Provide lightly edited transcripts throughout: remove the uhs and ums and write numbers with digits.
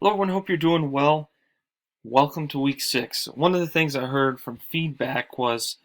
Hello everyone, hope you're doing well. Welcome to week 6. One of the things I heard from feedback was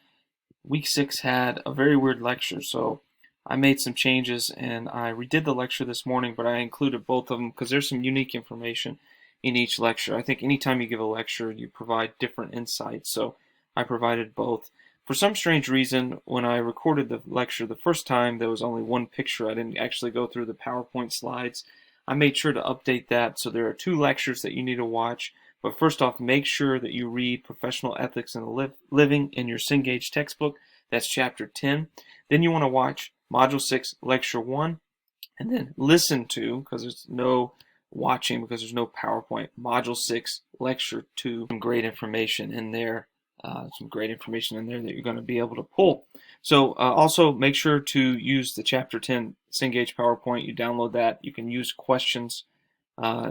week 6 had a very weird lecture, so I made some changes and I redid the lecture this morning, but I included both of them because there's some unique information in each lecture. I think anytime you give a lecture, you provide different insights, so I provided both. For some strange reason, when I recorded the lecture the first time, there was only one picture. I didn't actually go through the PowerPoint slides. I made sure to update that, so there are 2 lectures that you need to watch. But first off, make sure that you read Professional Ethics in Living in your Cengage textbook. That's chapter 10. Then you want to watch Module 6, Lecture 1, and then listen to, because there's no watching, because there's no PowerPoint, Module 6, Lecture 2. Some great information in there. That you're going to be able to pull. So also make sure to use the Chapter 10 Cengage PowerPoint. You download that. You can use questions,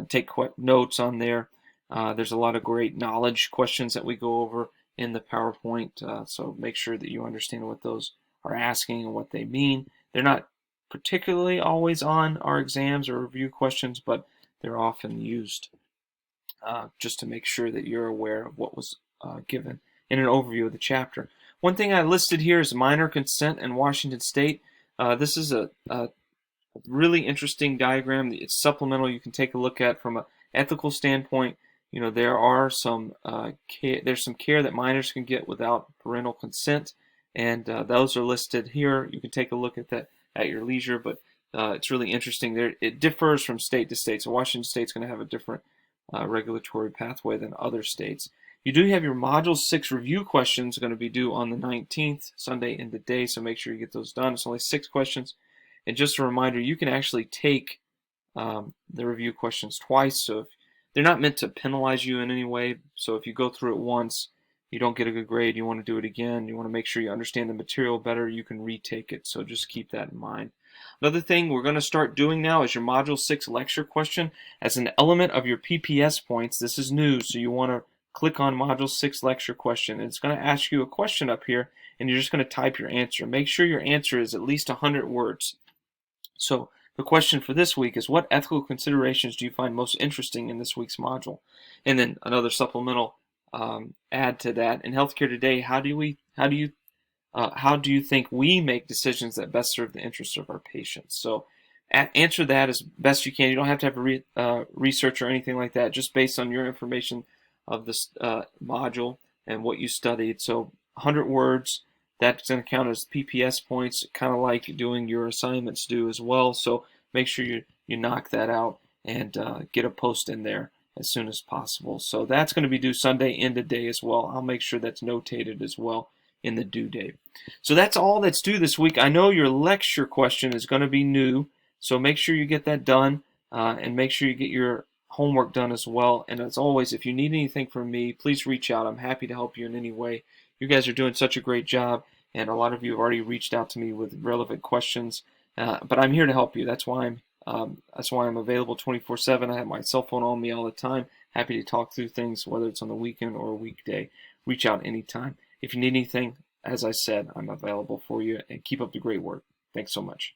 take notes on there. There's a lot of great knowledge questions that we go over in the PowerPoint, so make sure that you understand what those are asking and what they mean. They're not particularly always on our exams or review questions, but they're often used just to make sure that you're aware of what was given in an overview of the chapter. One thing I listed here is minor consent in Washington State. This is a really interesting diagram. It's supplemental. You can take a look at from an ethical standpoint. You know, there are there's some care that minors can get without parental consent, and those are listed here. You can take a look at that at your leisure, but it's really interesting. It differs from state to state. So Washington State's going to have a different regulatory pathway than other states. You do have your Module 6 review questions going to be due on the 19th, Sunday in the day, so make sure you get those done. It's only 6 questions. And just a reminder, you can actually take the review questions twice, so if they're not meant to penalize you in any way. So if you go through it once, you don't get a good grade, you want to do it again, you want to make sure you understand the material better, you can retake it. So just keep that in mind. Another thing we're going to start doing now is your Module 6 lecture question as an element of your PPS points. This is new, so you want to click on Module 6 lecture question. It's going to ask you a question up here, and you're just going to type your answer. Make sure your answer is at least 100 words. So the question for this week is, what ethical considerations do you find most interesting in this week's module? And then another supplemental add to that. In healthcare today, how do you think we make decisions that best serve the interests of our patients? So answer that as best you can. You don't have to have research or anything like that, just based on your information of this module and what you studied. So 100 words. That's going to count as PPS points, kind of like doing your assignments do as well. So make sure you knock that out and get a post in there as soon as possible. So that's going to be due Sunday end of day as well. I'll make sure that's notated as well in the due date. So that's all that's due this week. I know your lecture question is going to be new, so make sure you get that done and make sure you get your homework done as well. And as always, if you need anything from me, please reach out. I'm happy to help you in any way. You guys are doing such a great job, and a lot of you have already reached out to me with relevant questions. But I'm here to help you. That's why I'm available 24/7. I have my cell phone on me all the time. Happy to talk through things, whether it's on the weekend or a weekday. Reach out anytime. If you need anything, as I said, I'm available for you. And keep up the great work. Thanks so much.